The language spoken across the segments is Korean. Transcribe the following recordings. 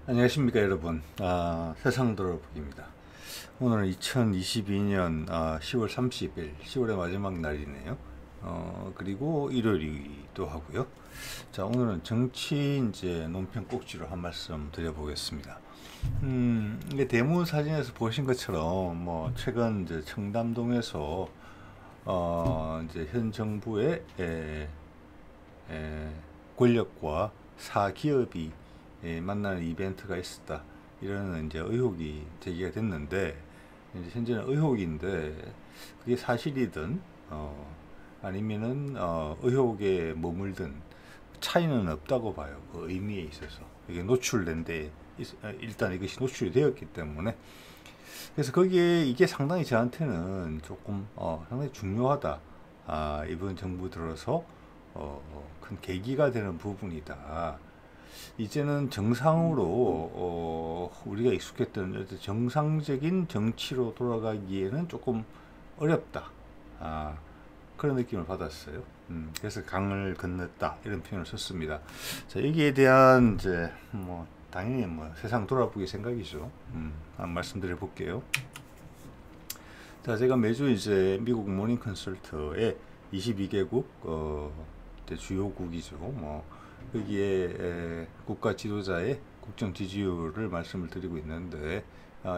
안녕하십니까 여러분. 세상 돌아보기입니다. 오늘은 2022년 10월 30일 10월의 마지막 날이네요. 그리고 일요일이기도 하고요. 자, 오늘은 정치 이제 논평 꼭지로 한 말씀 드려보겠습니다. 이게 대문 사진에서 보신 것처럼 뭐 최근 이제 청담동에서 이제 현 정부의 에, 권력과 사기업이 만나는 이벤트가 있었다. 이런 이제 의혹이 제기가 됐는데, 이제 현재는 의혹인데, 그게 사실이든, 아니면은, 의혹에 머물든 차이는 없다고 봐요. 그 의미에 있어서. 이게 노출된 데, 일단 이것이 노출이 되었기 때문에. 그래서 거기에 이게 상당히 저한테는 조금, 상당히 중요하다. 이번 정부 들어서, 큰 계기가 되는 부분이다. 이제는 정상으로 우리가 익숙했던 정상적인 정치로 돌아가기에는 조금 어렵다. 아, 그런 느낌을 받았어요. 그래서 강을 건넜다 이런 표현을 썼습니다. 자, 여기에 대한 이제 뭐 당연히 뭐 세상 돌아보기 생각이죠. 한번 말씀드려 볼게요. 자, 제가 매주 이제 미국 모닝 컨설트의 22개국 주요국이죠. 뭐 여기에 국가 지도자의 국정 지지율을 말씀을 드리고 있는데,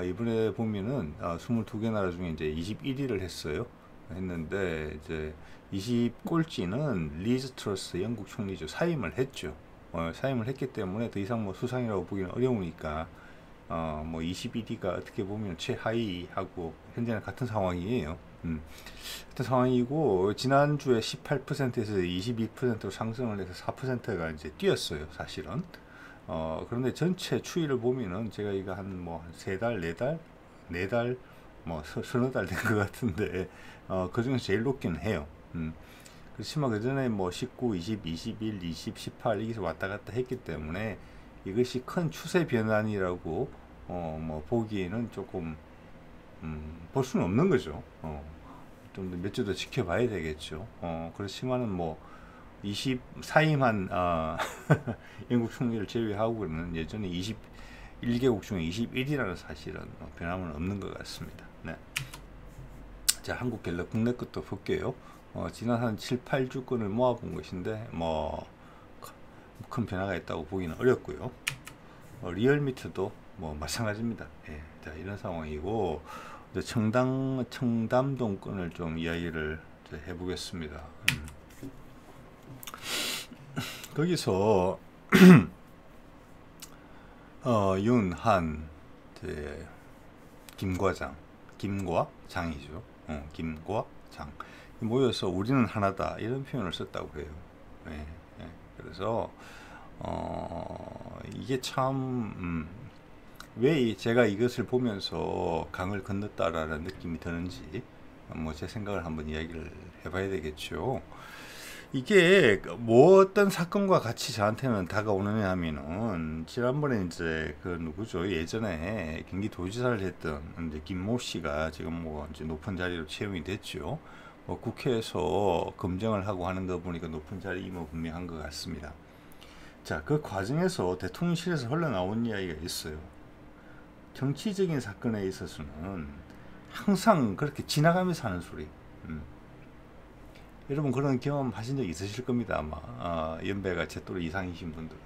이번에 보면은 22개 나라 중에 이제 21위를 했는데 이제 20꼴찌는 리즈 트러스 영국 총리죠. 사임을 했죠. 사임을 했기 때문에 더 이상 뭐 수상이라고 보기는 어려우니까 뭐 21위가 어떻게 보면 최하위하고 현재는 같은 상황이에요. 같은 상황이고, 지난주에 18%에서 22%로 상승을 해서 4%가 이제 뛰었어요, 사실은. 그런데 전체 추이를 보면은 제가 이거 한 뭐 세 달, 네 달, 뭐 서너 달 된 것 같은데, 그 중에서 제일 높긴 해요. 그렇지만 그 전에 뭐 19, 20, 21, 20, 18 여기서 왔다 갔다 했기 때문에 이것이 큰 추세 변환이라고 뭐 보기에는 조금 볼 수는 없는 거죠. 좀 몇 주 더 지켜봐야 되겠죠. 그렇지만은 뭐 20 사임한 영국 총리를 제외하고는 여전히 21개국 중에 21이라는 사실은 변함은 없는 것 같습니다. 네. 자, 한국갤럽 국내 것도 볼게요. 지난 한 7, 8주권을 모아본 것인데 뭐 큰 변화가 있다고 보기는 어렵고요. 리얼미터도 뭐 마찬가지입니다. 예, 자, 이런 상황이고, 청담동 건을 좀 이야기를 해보겠습니다. 거기서 윤한 김과장, 김과장이죠. 김과장 모여서 우리는 하나다 이런 표현을 썼다고 해요. 예, 예. 그래서 이게 참 왜 제가 이것을 보면서 강을 건넜다라는 느낌이 드는지 뭐 제 생각을 한번 이야기를 해봐야 되겠죠. 이게 뭐 어떤 사건과 같이 저한테는 다가오느냐 하면은, 지난번에 이제 그 누구죠, 예전에 경기도지사를 했던 이제 김모 씨가 지금 뭐 이제 높은 자리로 채용이 됐죠. 뭐 국회에서 검증을 하고 하는 거 보니까 높은 자리 뭐 분명한 것 같습니다. 자, 그 과정에서 대통령실에서 흘러나온 이야기가 있어요. 정치적인 사건에 있어서는 항상 그렇게 지나가면서 하는 소리. 여러분 그런 경험 하신 적 있으실 겁니다, 아마. 연배가 제 또래 이상이신 분들은.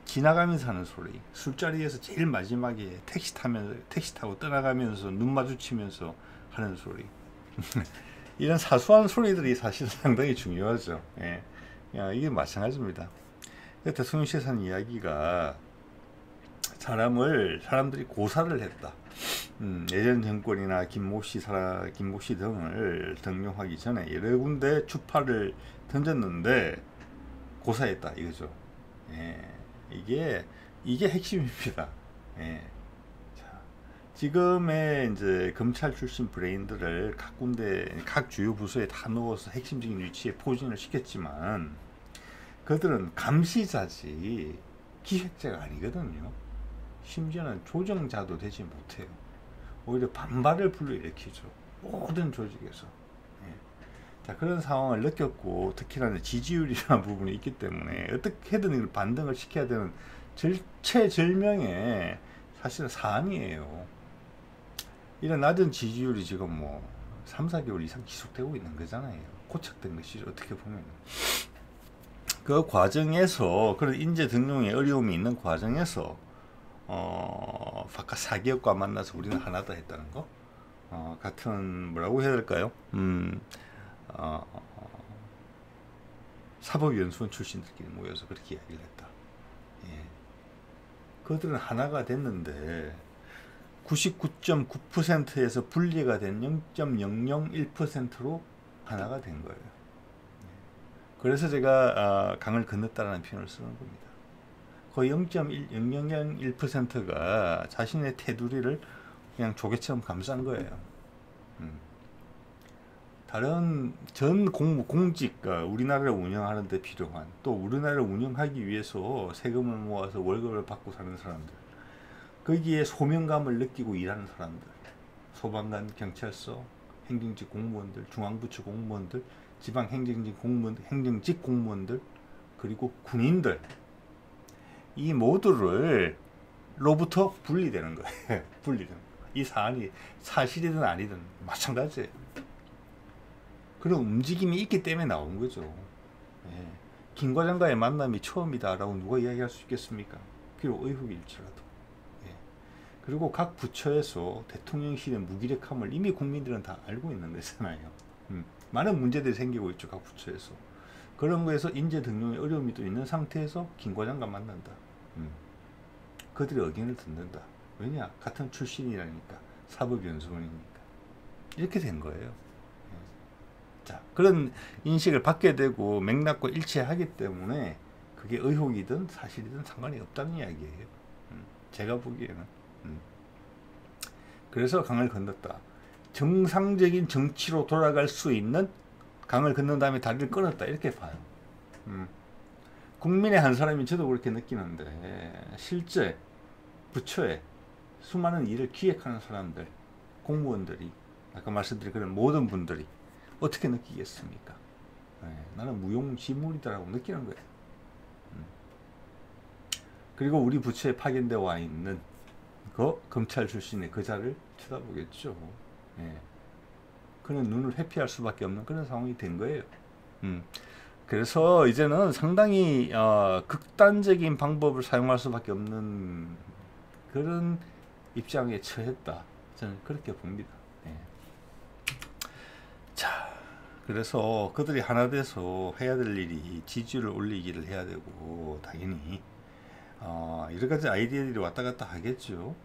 지나가면서 하는 소리. 술자리에서 제일 마지막에 택시 타고 떠나가면서 눈 마주치면서 하는 소리. 이런 사소한 소리들이 사실 상당히 중요하죠. 예. 이게 마찬가지입니다. 대통령실에서 한 이야기가, 사람들이 고사를 했다. 예전 정권이나 김모 씨 등을 등용하기 전에 여러 군데 주파를 던졌는데 고사했다 이거죠. 예, 이게 핵심입니다. 예. 자, 지금의 이제 검찰 출신 브레인들을 각 군데, 각 주요 부서에 다 넣어서 핵심적인 위치에 포진을 시켰지만, 그들은 감시자지 기획자가 아니거든요. 심지어는 조정자도 되지 못해요. 오히려 반발을 불러일으키죠. 모든 조직에서. 예. 자, 그런 상황을 느꼈고, 특히나 지지율이라는 부분이 있기 때문에 어떻게든 이걸 반등을 시켜야 되는 절체절명의 사실은 사안이에요. 이런 낮은 지지율이 지금 뭐 3, 4개월 이상 지속되고 있는 거잖아요. 고착된 것이죠. 어떻게 보면. 그 과정에서 그런 인재 등용에 어려움이 있는 과정에서 바깥 사기업과 만나서 우리는 하나다 했다는 거. 같은 뭐라고 해야 될까요? 사법연수원 출신들끼리 모여서 그렇게 이야기를 했다. 예. 그들은 하나가 됐는데 99.9%에서 분리가 된 0.001%로 하나가 된 거예요. 그래서 제가 강을 건넜다라는 표현을 쓰는 겁니다. 거의 0.001%가 자신의 테두리를 그냥 조개처럼 감싼 거예요. 다른 전 공직, 우리나라를 운영하는 데 필요한, 또 우리나라를 운영하기 위해서 세금을 모아서 월급을 받고 사는 사람들, 거기에 소명감을 느끼고 일하는 사람들, 소방관, 경찰서, 행정직 공무원들, 중앙부처 공무원들, 지방행정직 공무원들, 그리고 군인들, 이 모두를 로부터 분리되는 거예요. 분리되는 거예요. 이 사안이 사실이든 아니든 마찬가지예요. 그런 움직임이 있기 때문에 나온 거죠. 예. 김 과장과의 만남이 처음이다라고 누가 이야기할 수 있겠습니까? 비록 의혹일지라도. 예. 그리고 각 부처에서 대통령실의 무기력함을 이미 국민들은 다 알고 있는 거잖아요. 많은 문제들이 생기고 있죠. 각 부처에서. 그런 거에서 인재 등용에 어려움이 또 있는 상태에서 김 과장과 만난다. 그들의 의견을 듣는다. 왜냐? 같은 출신이라니까. 사법연수원이니까. 이렇게 된 거예요. 자, 그런 인식을 받게 되고 맥락과 일치하기 때문에 그게 의혹이든 사실이든 상관이 없다는 이야기예요. 제가 보기에는. 그래서 강을 건넜다. 정상적인 정치로 돌아갈 수 있는 강을 건넌 다음에 다리를 끊었다. 이렇게 봐요. 국민의 한 사람이 저도 그렇게 느끼는데 실제 부처에 수많은 일을 기획하는 사람들, 공무원들이 아까 말씀드린 그런 모든 분들이 어떻게 느끼겠습니까? 나는 무용지물이다라고 느끼는 거예요. 그리고 우리 부처에 파견되어 와 있는 그 검찰 출신의 그자를 쳐다보겠죠. 그는 눈을 회피할 수밖에 없는 그런 상황이 된 거예요. 그래서 이제는 상당히 극단적인 방법을 사용할 수밖에 없는 그런 입장에 처했다. 저는 그렇게 봅니다. 자, 그래서 그들이 하나 돼서 해야 될 일이 지지율을 올리기를 해야 되고, 당연히 여러 가지 아이디어들이 왔다 갔다 하겠죠.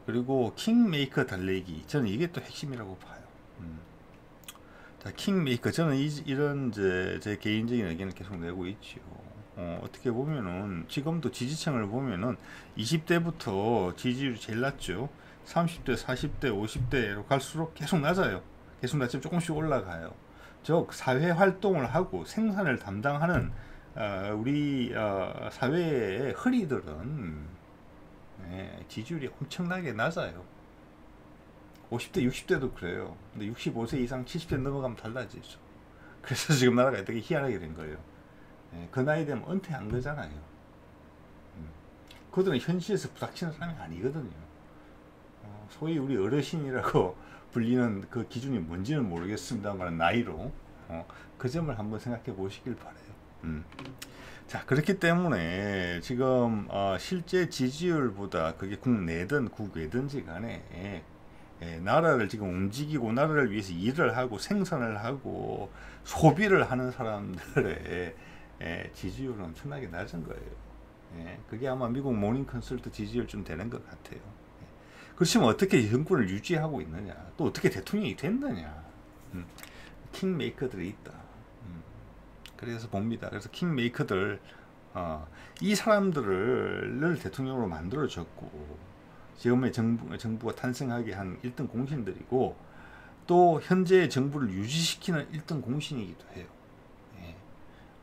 그리고 킹메이커 달래기, 저는 이게 또 핵심이라고 봐요. 자, 킹메이커, 저는 이런 제 개인적인 의견을 계속 내고 있죠. 어떻게 보면은 지금도 지지층을 보면은 20대부터 지지율이 제일 낮죠. 30대, 40대, 50대로 갈수록 계속 낮아요. 계속 낮지만 조금씩 올라가요. 즉 사회 활동을 하고 생산을 담당하는 우리 사회의 허리들은 지지율이 엄청나게 낮아요. 50대, 60대도 그래요. 근데 65세 이상 70대 넘어가면 달라지죠. 그래서 지금 나라가 되게 희한하게 된 거예요. 그 나이 되면 은퇴한 거잖아요. 그들은 현실에서 부닥치는 사람이 아니거든요. 소위 우리 어르신이라고 불리는 그 기준이 뭔지는 모르겠습니다만 나이로 그 점을 한번 생각해 보시길 바라요. 자, 그렇기 때문에 지금 실제 지지율보다 그게 국내든 국외든지 간에 나라를 지금 움직이고 나라를 위해서 일을 하고 생산을 하고 소비를 하는 사람들의 지지율은 엄청나게 낮은 거예요. 그게 아마 미국 모닝 컨설트 지지율쯤 되는 것 같아요. 그렇지만 어떻게 정권을 유지하고 있느냐, 또 어떻게 대통령이 됐느냐, 킹메이커들이 있다. 그래서 봅니다. 그래서 킹메이커들, 이 사람들을 대통령으로 만들어줬고 지금의 정부가 탄생하게 한 1등 공신들이고, 또 현재의 정부를 유지시키는 1등 공신이기도 해요.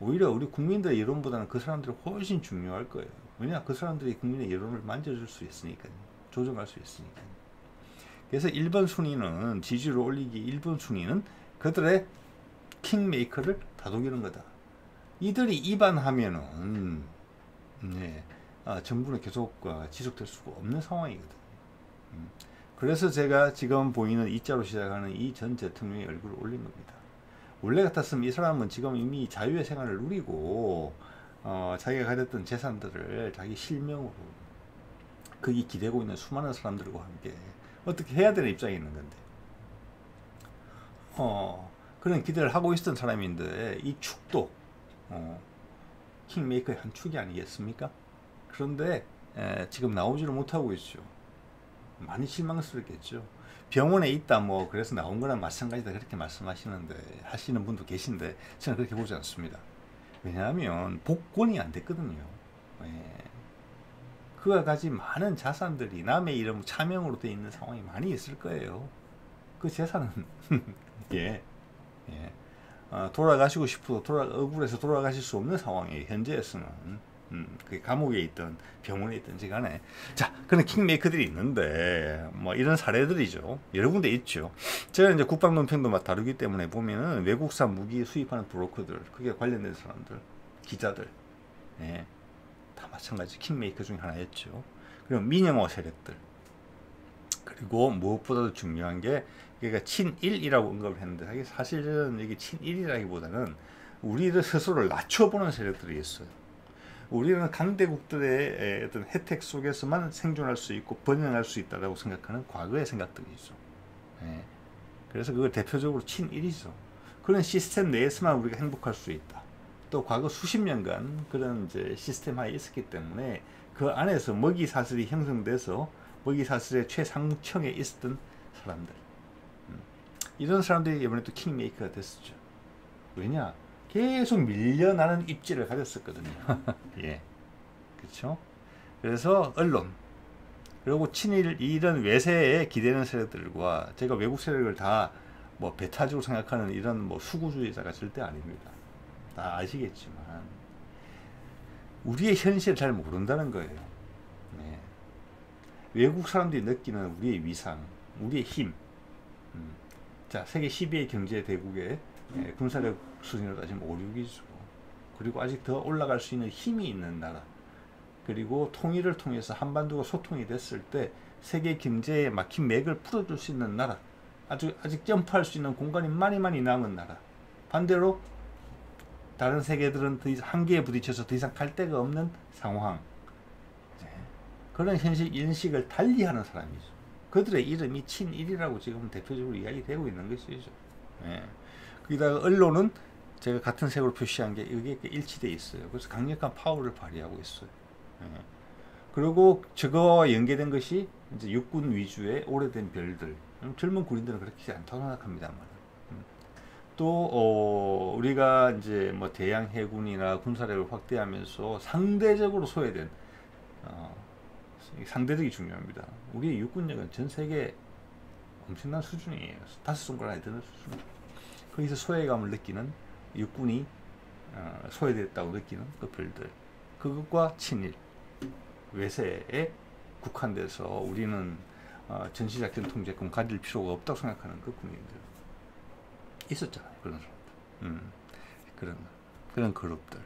오히려 우리 국민들의 여론보다는 그 사람들이 훨씬 중요할 거예요. 왜냐, 그 사람들이 국민의 여론을 만져줄 수 있으니까요. 조정할 수 있으니까요. 그래서 1번 순위는, 지지율을 올리기 1번 순위는 그들의 킹메이커를 다독이는 거다. 이들이 입안하면은 정부는 계속 지속될 수가 없는 상황이거든. 그래서 제가 지금 보이는 이자로 시작하는 이 전 대통령의 얼굴을 올린 겁니다. 원래 같았으면 이 사람은 지금 이미 자유의 생활을 누리고 자기가 가졌던 재산들을 자기 실명으로 거기 기대고 있는 수많은 사람들과 함께 어떻게 해야 되는 입장에 있는 건데 그런 기대를 하고 있었던 사람인데 이 축도 킹메이커의 한 축이 아니겠습니까? 그런데 지금 나오지를 못하고 있죠. 많이 실망스럽겠죠. 병원에 있다 뭐 그래서 나온 거랑 마찬가지다 그렇게 말씀하시는데 하시는 분도 계신데 저는 그렇게 보지 않습니다. 왜냐하면 복권이 안 됐거든요. 그가 가진 많은 자산들이 남의 이름 차명으로 되어 있는 상황이 많이 있을 거예요. 그 재산은 예, 돌아가시고 싶어도 억울해서 돌아가실 수 없는 상황이에요. 현재에서는 그 감옥에 있던 병원에 있든지 간에. 자, 그런 킹메이커들이 있는데 뭐 이런 사례들이죠. 여러 군데 있죠. 제가 이제 국방 논평도 막 다루기 때문에 보면은 외국산 무기 수입하는 브로커들, 그게 관련된 사람들, 기자들, 다 마찬가지 킹메이커 중에 하나였죠. 그리고 민영화 세력들. 그리고 무엇보다도 중요한 게 그러니까 친일이라고 언급을 했는데 사실은 이게 친일이라기보다는 우리들 스스로를 낮춰보는 세력들이 있어요. 우리는 강대국들의 어떤 혜택 속에서만 생존할 수 있고 번영할 수 있다고 생각하는 과거의 생각들이 있어. 그래서 그걸 대표적으로 친일이죠. 그런 시스템 내에서만 우리가 행복할 수 있다. 또 과거 수십 년간 그런 이제 시스템 하에 있었기 때문에 그 안에서 먹이 사슬이 형성돼서 먹이 사슬의 최상층에 있었던 사람들. 이런 사람들이 이번에 또 킹메이커가 됐었죠. 왜냐? 계속 밀려나는 입지를 가졌었거든요. 예. 그렇죠? 그래서 언론 그리고 친일 이런 외세에 기대는 세력들과 제가 외국 세력을 다 뭐 배타적으로 생각하는 이런 뭐 수구주의자가 절대 아닙니다. 다 아시겠지만 우리의 현실을 잘 모른다는 거예요. 네. 외국 사람들이 느끼는 우리의 위상, 우리의 힘. 자, 세계 12의 경제 대국의 군사력 수준으로 따지면 5, 6위죠. 그리고 아직 더 올라갈 수 있는 힘이 있는 나라. 그리고 통일을 통해서 한반도가 소통이 됐을 때 세계 경제에 막힌 맥을 풀어줄 수 있는 나라. 아직 점프할 수 있는 공간이 많이 남은 나라. 반대로 다른 세계들은 더 이상 한계에 부딪혀서 더 이상 갈 데가 없는 상황. 그런 현실 인식을 달리하는 사람이죠. 그들의 이름이 친일이라고 지금 대표적으로 이야기되고 있는 것이죠. 거기다가 언론은 제가 같은 색으로 표시한 게 이게 일치되어 있어요. 그래서 강력한 파워를 발휘하고 있어요. 그리고 저거와 연계된 것이 이제 육군 위주의 오래된 별들. 젊은 군인들은 그렇게 않다고 생각합니다만. 또 우리가 이제 뭐 대양 해군이나 군사력을 확대하면서 상대적으로 소외된 상대적이 중요합니다. 우리의 육군력은 전 세계 엄청난 수준이에요. 5손가락 안에 드는 수준. 거기서 소외감을 느끼는 육군이 소외됐다고 느끼는 그 별들. 그것과 친일, 외세에 국한돼서 우리는 전시작전 통제권 가질 필요가 없다고 생각하는 그 군인들. 있었잖아요. 그런 사람들. 그런 그룹들.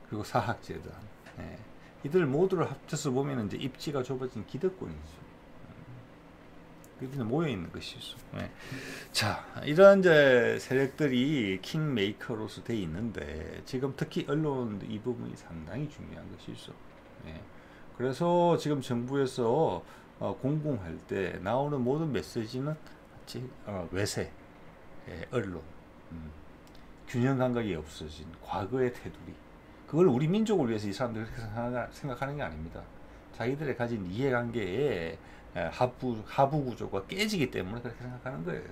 그리고 사학재단. 이들 모두를 합쳐서 보면 이제 입지가 좁아진 기득권이죠. 그들이 모여 있는 것이죠. 자, 이런 이제 세력들이 킹메이커로서 돼 있는데 지금 특히 언론 이 부분이 상당히 중요한 것이죠. 그래서 지금 정부에서 공공할 때 나오는 모든 메시지는 외세, 언론, 균형 감각이 없어진 과거의 테두리. 그걸 우리 민족을 위해서 이 사람들이 그렇게 생각하는 게 아닙니다. 자기들의 가진 이해관계에 하부 구조가 깨지기 때문에 그렇게 생각하는 거예요.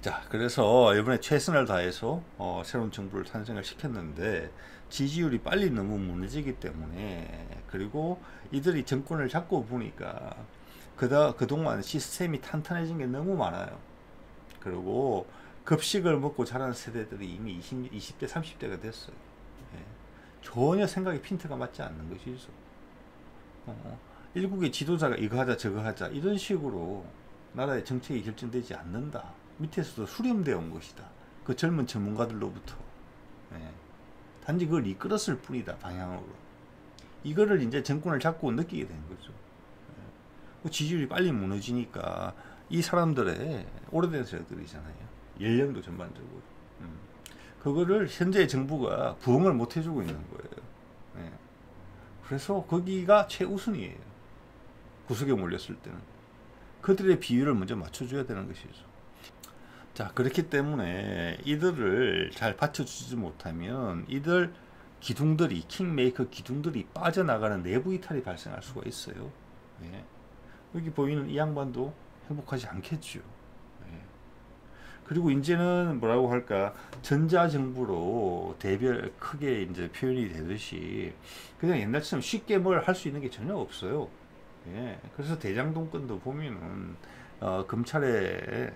자, 그래서 이번에 최선을 다해서 새로운 정부를 탄생을 시켰는데 지지율이 빨리 너무 무너지기 때문에 그리고 이들이 정권을 잡고 보니까 그동안 시스템이 탄탄해진 게 너무 많아요. 그리고 급식을 먹고 자란 세대들이 이미 20대, 30대가 됐어요. 전혀 생각이 핀트가 맞지 않는 것이죠. 일국의 지도자가 이거 하자 저거 하자 이런 식으로 나라의 정책이 결정되지 않는다. 밑에서도 수렴되어 온 것이다. 그 젊은 전문가들로부터. 단지 그걸 이끌었을 뿐이다, 방향으로. 이거를 이제 정권을 잡고 느끼게 된 거죠. 그 지지율이 빨리 무너지니까 이 사람들의 오래된 세력들이잖아요. 연령도 전반적으로. 그거를 현재 정부가 부응을 못 해주고 있는 거예요. 예. 그래서 거기가 최우선이에요. 구석에 몰렸을 때는. 그들의 비율을 먼저 맞춰줘야 되는 것이죠. 자, 그렇기 때문에 이들을 잘 받쳐주지 못하면 이들 기둥들이, 킹메이커 기둥들이 빠져나가는 내부 이탈이 발생할 수가 있어요. 예. 여기 보이는 이 양반도 행복하지 않겠죠. 예. 그리고 이제는 뭐라고 할까, 전자정부로 대별 크게 이제 표현이 되듯이 그냥 옛날처럼 쉽게 뭘 할 수 있는 게 전혀 없어요. 예. 그래서 대장동권도 보면은 검찰에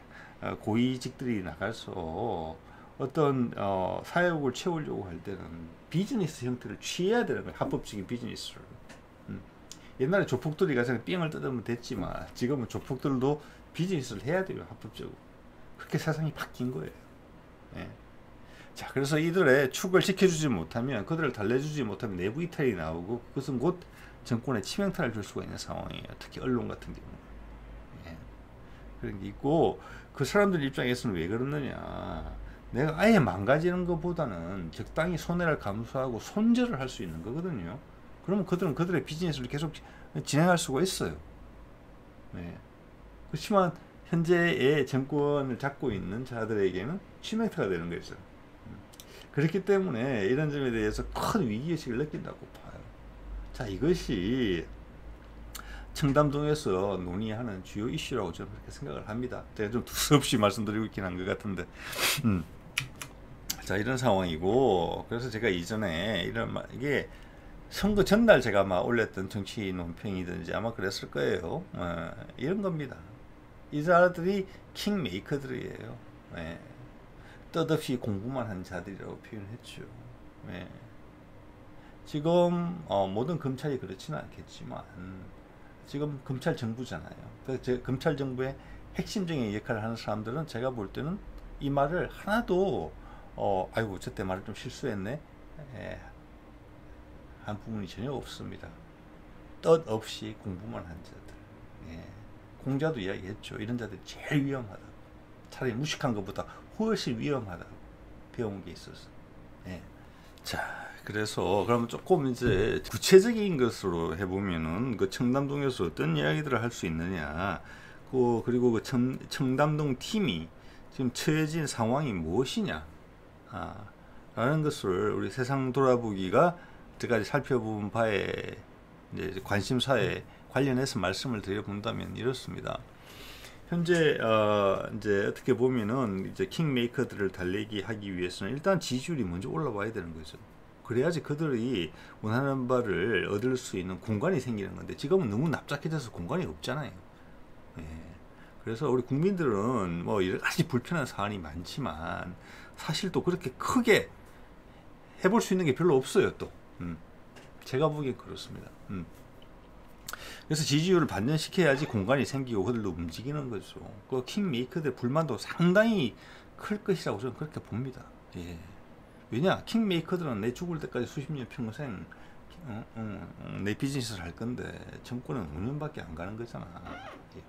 고위직들이 나가서 어떤 사회복을 채우려고 할 때는 비즈니스 형태를 취해야 되는 거예요. 합법적인 비즈니스를. 옛날에 조폭들이 가서 삥을 뜯으면 됐지만 지금은 조폭들도 비즈니스를 해야 돼요. 합법적으로. 그렇게 세상이 바뀐 거예요. 예. 자, 그래서 이들의 축을 지켜주지 못하면, 그들을 달래주지 못하면 내부 이탈이 나오고, 그것은 곧 정권에 치명타를 줄 수가 있는 상황이에요. 특히 언론 같은 경우. 예. 그런 게 있고, 그 사람들 입장에서는 왜 그러느냐. 내가 아예 망가지는 것보다는 적당히 손해를 감수하고 손절을 할 수 있는 거거든요. 그러면 그들은 그들의 비즈니스를 계속 진행할 수가 있어요. 네. 그렇지만 현재의 정권을 잡고 있는 자들에게는 치명타가 되는 거죠. 그렇기 때문에 이런 점에 대해서 큰 위기의식을 느낀다고 봐요. 자, 이것이 청담동에서 논의하는 주요 이슈라고 저는 그렇게 생각을 합니다. 제가 좀 두서없이 말씀드리고 있긴 한 것 같은데. 자, 이런 상황이고, 그래서 제가 이전에 이게 선거 전날 제가 아마 올렸던 정치 논평이든지 아마 그랬을 거예요. 이런 겁니다. 이 사람들이 킹메이커들이에요. 예. 뜻없이 공부만 한 자들이라고 표현했죠. 예. 지금 모든 검찰이 그렇지는 않겠지만 지금 검찰 정부잖아요. 그래서 검찰 정부의 핵심적인 역할을 하는 사람들은 제가 볼 때는 이 말을 하나도 아이고 저때 말을 좀 실수했네, 예, 한 부분이 전혀 없습니다. 뜻 없이 공부만 한 자들. 예. 공자도 이야기했죠. 이런 자들이 제일 위험하다. 차라리 무식한 것보다 훨씬 위험하다고 배운 게 있어서. 예. 자, 그래서 그러면 조금 이제 구체적인 것으로 해보면은 그 청담동에서 어떤 이야기들을 할 수 있느냐, 그리고 그 청담동 팀이 지금 처해진 상황이 무엇이냐, 라는 것을 우리 세상 돌아보기가 여태까지 살펴본 바에 이제 관심사에 관련해서 말씀을 드려본다면 이렇습니다. 현재 이제 어떻게 보면은 이제 킹메이커들을 달래기 하기 위해서는 일단 지지율이 먼저 올라와야 되는 거죠. 그래야지 그들이 원하는 바를 얻을 수 있는 공간이 생기는 건데 지금은 너무 납작해져서 공간이 없잖아요. 예. 그래서 우리 국민들은 뭐 여러 가지 불편한 사안이 많지만 사실 또 그렇게 크게 해볼 수 있는 게 별로 없어요. 또 제가 보기엔 그렇습니다. 그래서 지지율을 반전시켜야지 공간이 생기고 그들도 움직이는 거죠. 그 킹메이커들의 불만도 상당히 클 것이라고 저는 그렇게 봅니다. 예. 왜냐, 킹메이커들은 내 죽을 때까지 수십 년 평생 내 비즈니스를 할 건데 정권은 5년밖에 안 가는 거잖아. 예.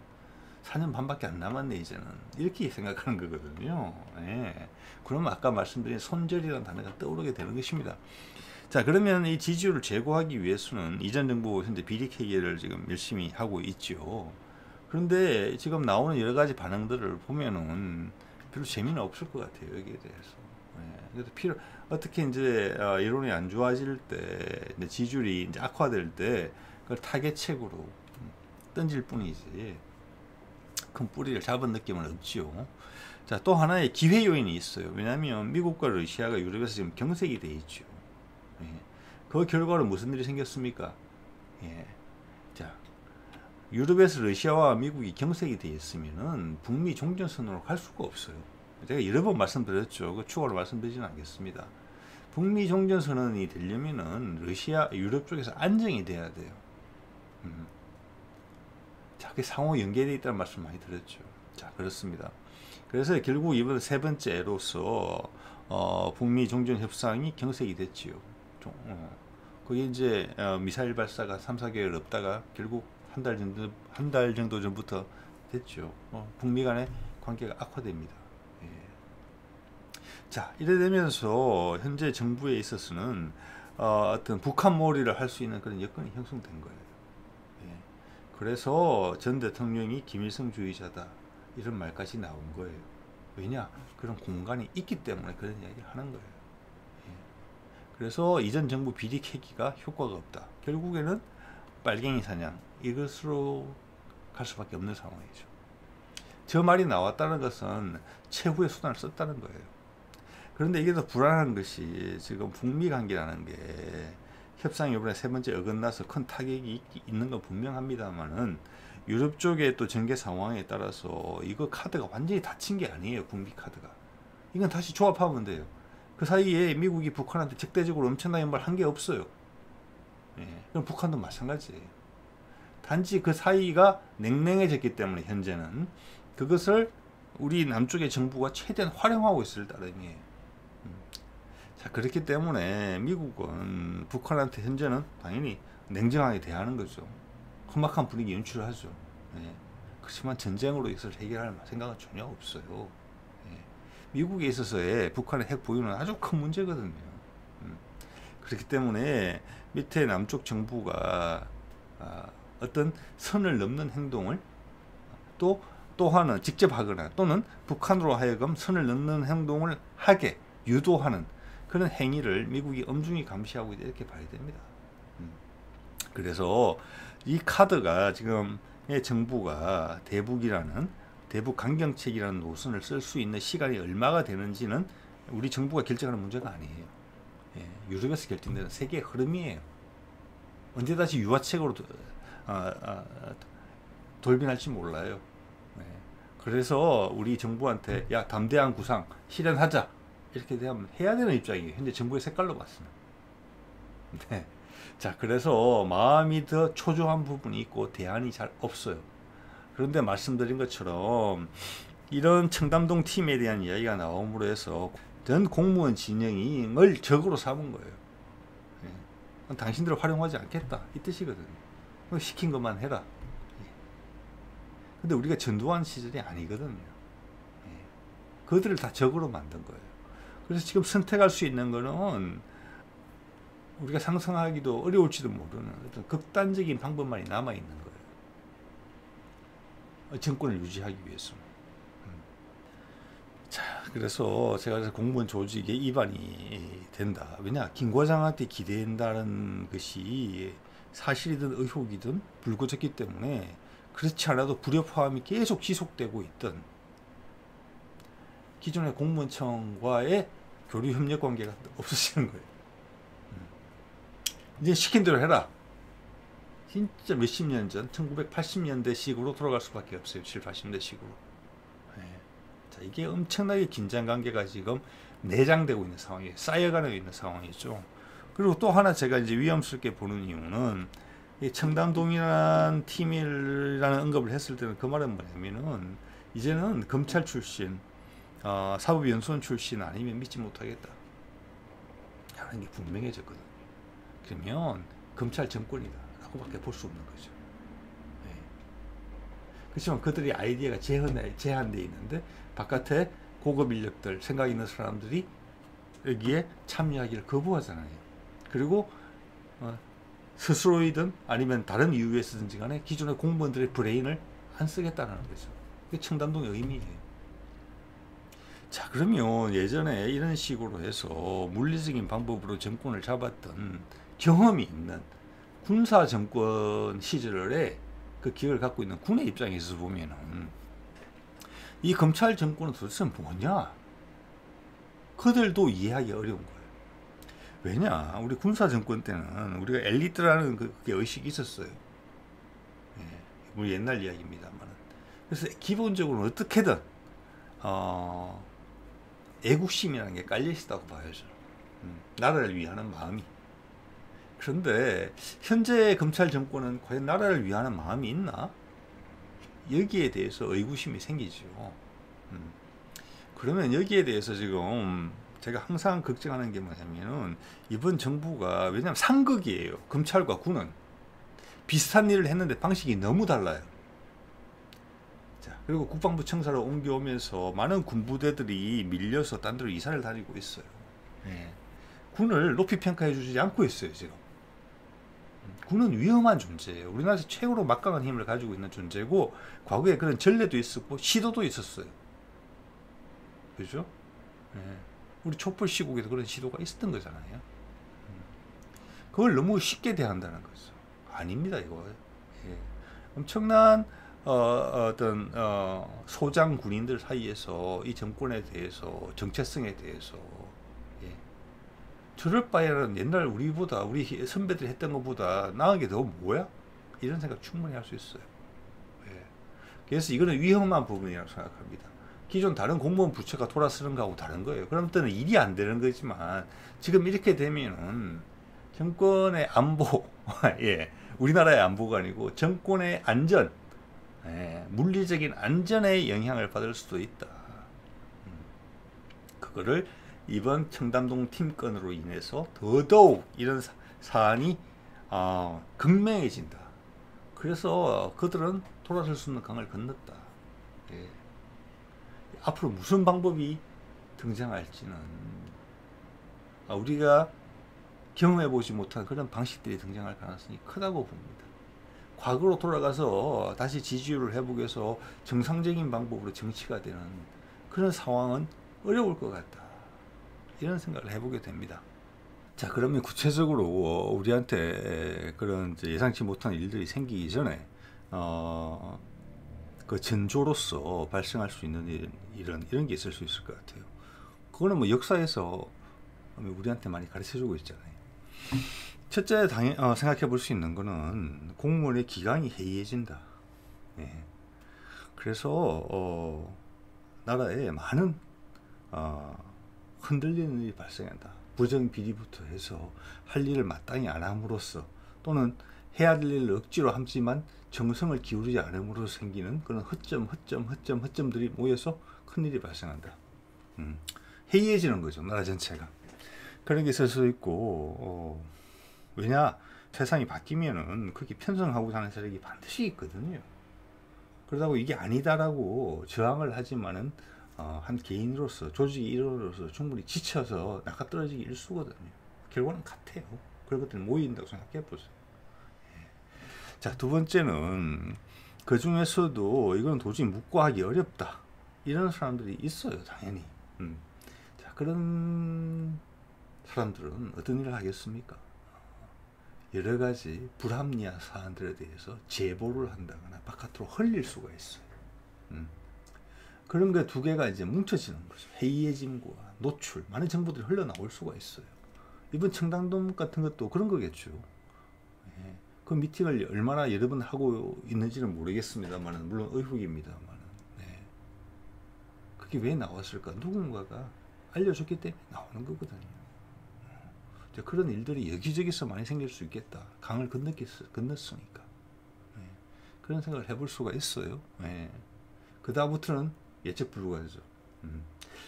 4년 반밖에 안 남았네 이제는. 이렇게 생각하는 거거든요. 예. 그러면 아까 말씀드린 손절이라는 단어가 떠오르게 되는 것입니다. 자, 그러면 이 지지율을 제고하기 위해서는 이전 정부 현재 비리케 해결을 지금 열심히 하고 있죠. 그런데 지금 나오는 여러 가지 반응들을 보면은 별로 재미는 없을 것 같아요, 여기에 대해서. 예. 그래서 어떻게 이제 여론이 안 좋아질 때, 이제 지지율이 이제 악화될 때 그걸 타겟책으로 던질 뿐이지 큰 뿌리를 잡은 느낌은 없지요. 자, 또 하나의 기회 요인이 있어요. 왜냐하면 미국과 러시아가 유럽에서 지금 경색이 돼 있죠. 예. 그 결과로 무슨 일이 생겼습니까? 예. 자, 유럽에서 러시아와 미국이 경색이 되어 있으면은 북미 종전선언으로 갈 수가 없어요. 제가 여러 번 말씀드렸죠. 그 추가로 말씀드리지는 않겠습니다. 북미 종전선언이 되려면은 유럽 쪽에서 안정이 돼야 돼요. 자, 그게 상호 연계되어 있다는 말씀 많이 드렸죠. 자, 그렇습니다. 그래서 결국 이번 세 번째로서 북미 종전 협상이 경색이 됐지요. 그게 이제 미사일 발사가 3, 4개월 없다가 결국 한 달 정도 전부터 됐죠. 북미 간의 관계가 악화됩니다. 예. 자, 이래 되면서 현재 정부에 있어서는 어떤 북한몰이를 할 수 있는 그런 여건이 형성된 거예요. 예. 그래서 전 대통령이 김일성주의자다 이런 말까지 나온 거예요. 왜냐? 그런 공간이 있기 때문에 그런 이야기를 하는 거예요. 예. 그래서 이전 정부 비리 캐기가 효과가 없다. 결국에는 빨갱이 사냥 이것으로 갈 수밖에 없는 상황이죠. 저 말이 나왔다는 것은 최후의 수단을 썼다는 거예요. 그런데 이게 더 불안한 것이 지금 북미 관계라는 게 협상이 이번에 세 번째 어긋나서 큰 타격이 있는 건 분명합니다만은 유럽 쪽의 또 전개 상황에 따라서 이거 카드가 완전히 닫힌 게 아니에요. 북미 카드가. 이건 다시 조합하면 돼요. 그 사이에 미국이 북한한테 적대적으로 엄청나게 말 한 게 없어요. 예, 그럼 북한도 마찬가지예요. 단지 그 사이가 냉랭해졌기 때문에 현재는 그것을 우리 남쪽의 정부가 최대한 활용하고 있을 따름이에요. 자, 그렇기 때문에 미국은 북한한테 현재는 당연히 냉정하게 대하는 거죠. 험악한 분위기 연출을 하죠. 예. 그렇지만 전쟁으로 이것을 해결할 생각은 전혀 없어요. 예. 미국에 있어서의 북한의 핵 보유는 아주 큰 문제거든요. 그렇기 때문에 밑에 남쪽 정부가 어떤 선을 넘는 행동을 또 하는 직접 하거나 또는 북한으로 하여금 선을 넘는 행동을 하게 유도하는 그런 행위를 미국이 엄중히 감시하고 있다 이렇게 봐야 됩니다. 그래서 이 카드가 지금 정부가 대북 강경책이라는 노선을 쓸 수 있는 시간이 얼마가 되는지는 우리 정부가 결정하는 문제가 아니에요. 예, 유럽에서 결정되는 세계의 흐름이에요. 언제 다시 유화책으로 돌변할지 몰라요. 예, 그래서 우리 정부한테 야 담대한 구상 실현하자 이렇게 되면 해야 되는 입장이에요. 현재 정부의 색깔로 봤습니다. 네. 자, 그래서 마음이 더 초조한 부분이 있고 대안이 잘 없어요. 그런데 말씀드린 것처럼 이런 청담동 팀에 대한 이야기가 나옴으로 해서 전 공무원 진영을 적으로 삼은 거예요. 예. 당신들을 활용하지 않겠다 이 뜻이거든요. 시킨 것만 해라. 예. 근데 우리가 전두환 시절이 아니거든요. 예. 그들을 다 적으로 만든 거예요. 그래서 지금 선택할 수 있는 거는 우리가 상상하기도 어려울지도 모르는 어떤 극단적인 방법만이 남아있는 거예요. 정권을 유지하기 위해서. 자, 그래서 제가 공무원 조직에 위반이 된다. 왜냐? 김 과장한테 기대한다는 것이 사실이든 의혹이든 불거졌기 때문에 그렇지 않아도 불협화음이 계속 지속되고 있던 기존의 공무원청과의 교류 협력 관계가 없어지는 거예요. 이제 시킨 대로 해라. 진짜 몇십 년 전 1980년대 식으로 돌아갈 수밖에 없어요. 7, 80년대 식으로. 네. 자, 이게 엄청나게 긴장 관계가 지금 내장되고 있는 상황이에요. 쌓여가고 있는 상황이죠. 그리고 또 하나 제가 이제 위험스럽게 보는 이유는 이 청담동이라는 팀이라는 언급을 했을 때는 그 말은 뭐냐면은 이제는 검찰 출신, 사법연수원 출신 아니면 믿지 못하겠다. 하는 게 분명해졌거든요. 그러면 검찰 정권이다 라고밖에 볼 수 없는 거죠. 네. 그렇지만 그들의 아이디어가 제한되어 있는데 바깥에 고급 인력들, 생각 있는 사람들이 여기에 참여하기를 거부하잖아요. 그리고 스스로이든 아니면 다른 이유에서든지 간에 기존의 공무원들의 브레인을 안 쓰겠다는 거죠. 그게 청담동의 의미예요. 자, 그러면 예전에 이런 식으로 해서 물리적인 방법으로 정권을 잡았던 경험이 있는 군사 정권 시절에 그 기억을 갖고 있는 군의 입장에서 보면은 이 검찰 정권은 도대체 뭐냐? 그들도 이해하기 어려운 거예요. 왜냐? 우리 군사 정권 때는 우리가 엘리트라는 그게 의식이 있었어요. 예, 우리 옛날 이야기입니다만. 그래서 기본적으로 어떻게든 애국심이라는 게 깔려 있다고 봐야죠. 나라를 위하는 마음이. 그런데 현재 검찰 정권은 과연 나라를 위하는 마음이 있나? 여기에 대해서 의구심이 생기죠. 그러면 여기에 대해서 지금 제가 항상 걱정하는 게 뭐냐면은 이번 정부가 왜냐하면 상극이에요. 검찰과 군은 비슷한 일을 했는데 방식이 너무 달라요. 자, 그리고 국방부 청사로 옮겨오면서 많은 군부대들이 밀려서 딴 데로 이사를 다니고 있어요. 예. 군을 높이 평가해 주지 않고 있어요, 지금. 군은 위험한 존재예요. 우리나라에서 최고로 막강한 힘을 가지고 있는 존재고, 과거에 그런 전례도 있었고, 시도도 있었어요. 그죠? 예. 우리 촛불 시국에도 그런 시도가 있었던 거잖아요. 그걸 너무 쉽게 대한다는 거죠. 아닙니다, 이거. 예. 엄청난 어떤 소장 군인들 사이에서 이 정권에 대해서 정체성에 대해서 예. 저럴 바에는 옛날 우리보다 우리 선배들이 했던 것보다 나은 게 더 뭐야? 이런 생각 충분히 할 수 있어요. 예. 그래서 이거는 위험한 부분이라고 생각합니다. 기존 다른 공무원 부처가 돌아서는 거하고 다른 거예요. 그럼 때는 일이 안 되는 거지만 지금 이렇게 되면은 정권의 안보, 예, 우리나라의 안보가 아니고 정권의 안전, 예, 물리적인 안전에 영향을 받을 수도 있다. 그거를 이번 청담동 팀건으로 인해서 더더욱 이런 사안이 극명해진다. 그래서 그들은 돌아설 수 없는 강을 건넜다. 예. 앞으로 무슨 방법이 등장할지는 우리가 경험해보지 못한 그런 방식들이 등장할 가능성이 크다고 봅니다. 과거로 돌아가서 다시 지지율을 회복해서 위해서 정상적인 방법으로 정치가 되는 그런 상황은 어려울 것 같다. 이런 생각을 해보게 됩니다. 자, 그러면 구체적으로 우리한테 그런 예상치 못한 일들이 생기기 전에 그 전조로서 발생할 수 있는 이런 게 있을 수 있을 것 같아요. 그거는 뭐 역사에서 우리한테 많이 가르쳐주고 있잖아요. 첫째, 생각해 볼 수 있는 거는 공무원의 기강이 해이해진다. 예. 그래서 나라에 많은 흔들리는 일이 발생한다. 부정비리부터 해서 할 일을 마땅히 안 함으로써 또는 해야 될 일을 억지로 함지만 정성을 기울이지 않음으로써 생기는 그런 허점들이 모여서 큰일이 발생한다. 해이해지는 거죠. 나라 전체가. 그런 게 있을 수 있고 왜냐? 세상이 바뀌면은 그렇게 편성하고자 하는 세력이 반드시 있거든요. 그러다고 이게 아니다라고 저항을 하지만은 한 개인으로서 조직의 일원으로서 충분히 지쳐서 낙하떨어지기 일쑤거든요. 결과는 같아요. 그런 것들이 모인다고 생각해 보세요. 자, 두 번째는 그 중에서도 이건 도저히 묵과하기 어렵다. 이런 사람들이 있어요, 당연히. 자, 그런 사람들은 어떤 일을 하겠습니까? 여러 가지 불합리한 사안들에 대해서 제보를 한다거나 바깥으로 흘릴 수가 있어요. 그런 게 두 개가 이제 뭉쳐지는 거죠. 해이해짐과 노출, 많은 정보들이 흘러나올 수가 있어요. 이번 청담동 같은 것도 그런 거겠죠. 예. 그 미팅을 얼마나 여러 번 하고 있는지는 모르겠습니다만, 물론 의혹입니다만, 네. 그게 왜 나왔을까? 누군가가 알려줬기 때문에 나오는 거거든요. 그런 일들이 여기저기서 많이 생길 수 있겠다. 강을 건넜으니까. 네. 그런 생각을 해볼 수가 있어요. 네. 그 다음부터는 예측 불가죠.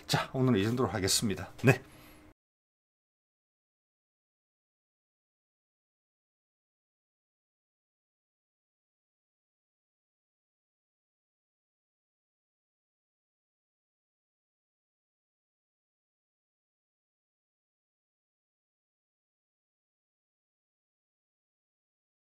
자, 오늘은 이 정도로 하겠습니다. 네.